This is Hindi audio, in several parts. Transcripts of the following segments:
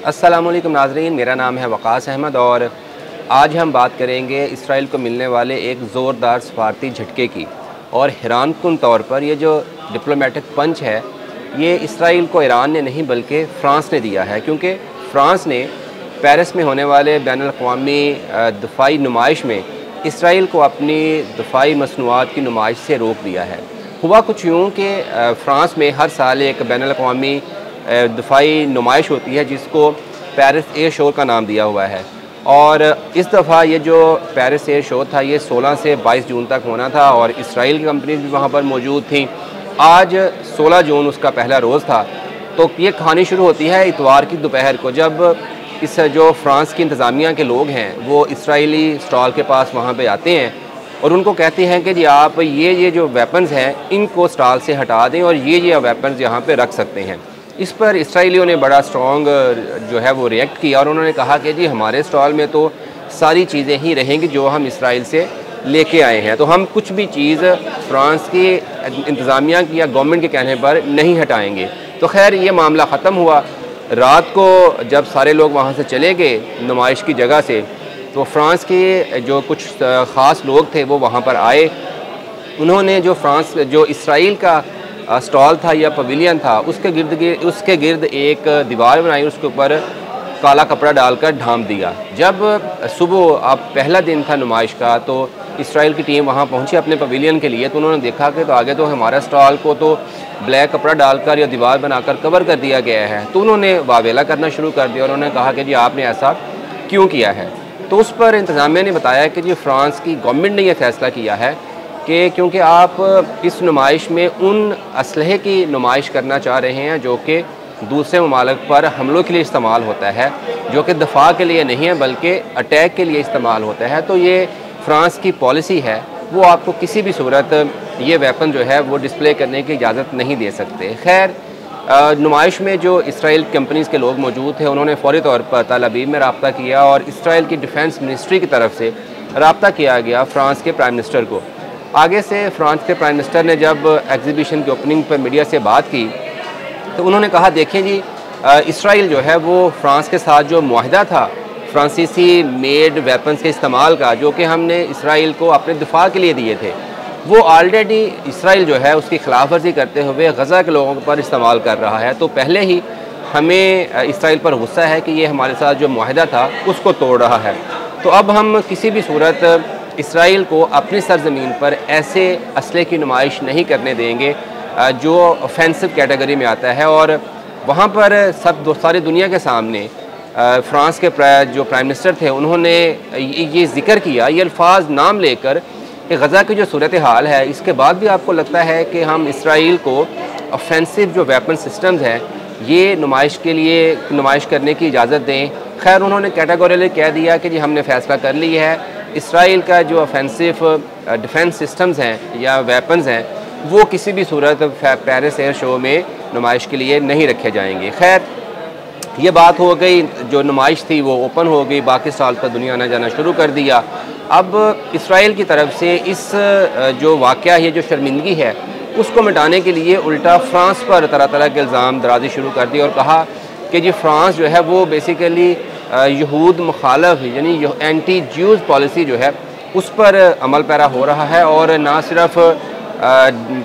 अस्सलामुअलैकुम नाज़रीन, मेरा नाम है वक़ास अहमद और आज हम बात करेंगे इसराइल को मिलने वाले एक ज़ोरदार सफारती झटके की। और हैरानकुन तौर पर ये जो डिप्लोमेटिक पंच है, ये इसराइल को ईरान ने नहीं बल्कि फ़्रांस ने दिया है, क्योंकि फ़्रांस ने पेरिस में होने वाले बैनुल-अक़वामी दफ़ाई नुमाइश में इसराइल को अपनी दफ़ाई मसनूआत की नुमाइश से रोक दिया है। हुआ कुछ यूँ कि फ़्रांस में हर साल एक बैनुल-अक़वामी दफ़ाई नुमाइश होती है जिसको पेरिस एयर शो का नाम दिया हुआ है। और इस दफ़ा ये जो पेरिस एयर शो था ये 16 से 22 जून तक होना था और इसराइल की कंपनीज भी वहाँ पर मौजूद थी। आज 16 जून उसका पहला रोज़ था। तो ये कहानी शुरू होती है इतवार की दोपहर को, जब इस जो फ़्रांस की इंतज़ामिया के लोग हैं वो इसराइली स्टॉल के पास वहाँ पे आते हैं और उनको कहते हैं कि जी आप ये जो वेपन्स हैं इनको स्टॉल से हटा दें और ये वेपन्स यहाँ पे रख सकते हैं। इस पर इसराइलियों ने बड़ा स्ट्रॉन्ग जो है वो रिएक्ट किया और उन्होंने कहा कि जी हमारे स्टॉल में तो सारी चीज़ें ही रहेंगी जो हम इसराइल से लेके आए हैं, तो हम कुछ भी चीज़ फ़्रांस की इंतज़ामिया की या गवर्नमेंट के कहने पर नहीं हटाएंगे। तो खैर ये मामला ख़त्म हुआ। रात को जब सारे लोग वहाँ से चले गए नुमाइश की जगह से, तो फ़्रांस के जो कुछ ख़ास लोग थे वो वहाँ पर आए। उन्होंने जो इसराइल का स्टॉल था या पवेलियन था उसके गिर्द एक दीवार बनाई, उसके ऊपर काला कपड़ा डालकर ढांप दिया। जब सुबह अब पहला दिन था नुमाइश का, तो इसराइल की टीम वहाँ पहुँची अपने पवेलियन के लिए, तो उन्होंने देखा कि तो आगे तो हमारा स्टॉल को तो ब्लैक कपड़ा डालकर या दीवार बनाकर कवर कर दिया गया है। तो उन्होंने वावेला करना शुरू कर दिया और उन्होंने कहा कि जी आपने ऐसा क्यों किया है। तो उस पर इंतज़ामिया ने बताया कि जी फ़्रांस की गवर्नमेंट ने यह फ़ैसला किया है कि क्योंकि आप इस नुमाइश में उन असलहे की नुमाइश करना चाह रहे हैं जो कि दूसरे ममालिक पर हमलों के लिए इस्तेमाल होता है, जो कि दफ़ा के लिए नहीं है बल्कि अटैक के लिए इस्तेमाल होता है। तो ये फ़्रांस की पॉलिसी है, वो आपको किसी भी सूरत ये वेपन जो है वो डिस्प्ले करने की इजाज़त नहीं दे सकते। खैर नुमाइश में जो इसराइल कंपनीज़ के लोग मौजूद थे उन्होंने फ़ौरी तौर पर तल अबीब में रब्ता किया और इसराइल की डिफेंस मिनिस्ट्री की तरफ से रब्ता किया गया फ़्रांस के प्राइम मिनिस्टर को। आगे से फ्रांस के प्राइम मिनिस्टर ने जब एग्जीबिशन की ओपनिंग पर मीडिया से बात की तो उन्होंने कहा देखिए जी इसराइल जो है वो फ़्रांस के साथ जो मुआहदा था फ्रांसीसी मेड वेपन्स के इस्तेमाल का, जो कि हमने इसराइल को अपने दिफा के लिए दिए थे, वो ऑलरेडी इसराइल जो है उसकी खिलाफ वर्जी करते हुए गज़ा के लोगों पर इस्तेमाल कर रहा है। तो पहले ही हमें इसराइल पर गुस्सा है कि ये हमारे साथ जो मुआहदा था उसको तोड़ रहा है। तो अब हम किसी भी सूरत इसराइल को अपनी सरज़मीन पर ऐसे असले की नुमाइश नहीं करने देंगे जो ऑफेंसिव कैटेगरी में आता है। और वहाँ पर सारी दुनिया के सामने फ़्रांस के जो प्राइम मिनिस्टर थे उन्होंने ये ज़िक्र किया, ये अल्फाज नाम लेकर कि गज़ा की जो सूरत हाल है, इसके बाद भी आपको लगता है कि हम इसराइल को ऑफेंसिव जो वेपन सिस्टम्स हैं ये नुमाइश करने की इजाज़त दें। खैर उन्होंने कैटेगोरिकली कह दिया कि जी हमने फ़ैसला कर लिया है, इसराइल का जो ऑफेंसिव डिफेंस सिस्टम्स हैं या वेपन्स हैं वो किसी भी सूरत पेरिस एयर शो में नुमाइश के लिए नहीं रखे जाएंगे। खैर ये बात हो गई, जो नुमाइश थी वो ओपन हो गई, बाकी स्टॉल पर दुनिया आना जाना शुरू कर दिया। अब इसराइल की तरफ से इस जो वाक़या है, जो शर्मिंदगी है, उसको मिटाने के लिए उल्टा फ़्रांस पर तरह तरह के इल्ज़ाम दराज़ी शुरू कर दी और कहा कि जी फ़्रांस जो है वो बेसिकली यहूद मुखालफ यानी एंटी ज्यूज़ पॉलिसी जो है उस पर अमल पैरा हो रहा है और ना सिर्फ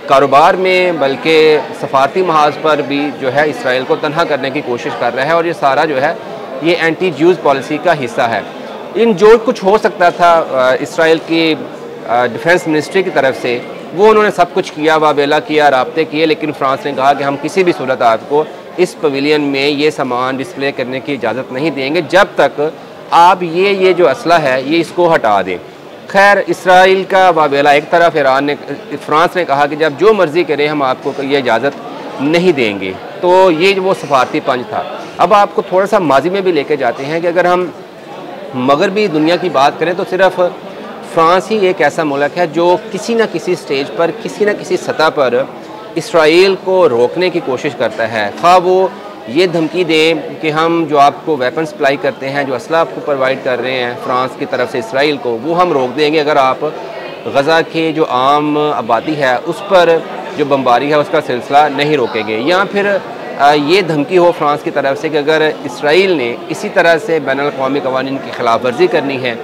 कारोबार में बल्कि सफारती महाज पर भी जो है इसराइल को तनहा करने की कोशिश कर रहा है। और ये सारा जो है ये एंटी ज्यूज़ पॉलिसी का हिस्सा है। इन जो कुछ हो सकता था इसराइल की डिफेंस मिनिस्ट्री की तरफ से वो उन्होंने सब कुछ किया, वावेला किया, राब्ते किए, लेकिन फ़्रांस ने कहा कि हम किसी भी सूरत आपको इस पवेलियन में ये सामान डिस्प्ले करने की इजाज़त नहीं देंगे जब तक आप ये जो असला है ये इसको हटा दें। खैर इसराइल का वावेला एक तरफ, फ़्रांस ने कहा कि जब जो मर्ज़ी करें हम आपको ये इजाज़त नहीं देंगे। तो ये वो सफारती पंच था। अब आपको थोड़ा सा माजी में भी लेके जाते हैं कि अगर हम मगरबी दुनिया की बात करें तो सिर्फ फ़्रांस ही एक ऐसा मुल्क है जो किसी न किसी स्टेज पर किसी न किसी सतह पर इसराइल को रोकने की कोशिश करता है। ख़ाह वो ये धमकी दें कि हम जो आपको वेपन सप्लाई करते हैं, जो असला आपको प्रोवाइड कर रहे हैं फ़्रांस की तरफ से इसराइल को, वो हम रोक देंगे अगर आप गज़ा के जो आम आबादी है उस पर जो बमबारी है उसका सिलसिला नहीं रोकेंगे। या फिर ये धमकी हो फ्रांस की तरफ से कि अगर इसराइल ने इसी तरह से बैनुल-अक़वामी क़वानीन की खिलाफ वर्जी करनी है,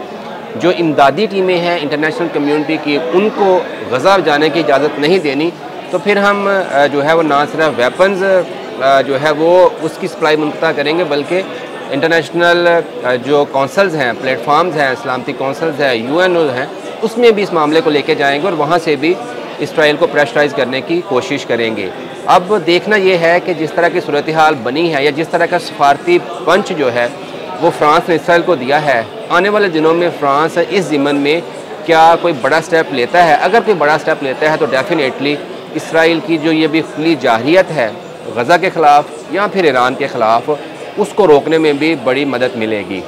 जो इमदादी टीमें हैं इंटरनेशनल कम्युनिटी की, उनको गज़ा जाने की इजाज़त नहीं देनी, तो फिर हम जो है वो ना सिर्फ वेपन्स जो है वो उसकी सप्लाई मुनक़ता करेंगे, बल्कि इंटरनेशनल जो कौंसल्स हैं, प्लेटफार्म्स हैं, सलामती कौंसल्स हैं, UNO हैं, उसमें भी इस मामले को लेके जाएंगे और वहाँ से भी इसराइल को प्रेशराइज़ करने की कोशिश करेंगे। अब देखना ये है कि जिस तरह की सूरत हाल बनी है या जिस तरह का सफारती पंच जो है वो फ्रांस ने इसराइल को दिया है, आने वाले दिनों में फ्रांस इस ज़िम्मन में क्या कोई बड़ा स्टेप लेता है। अगर कोई बड़ा स्टेप लेता है तो डेफिनेटली इसराइल की जो ये भी खुली जारहियत है गज़ा के ख़िलाफ़ या फिर ईरान के ख़िलाफ़, उसको रोकने में भी बड़ी मदद मिलेगी।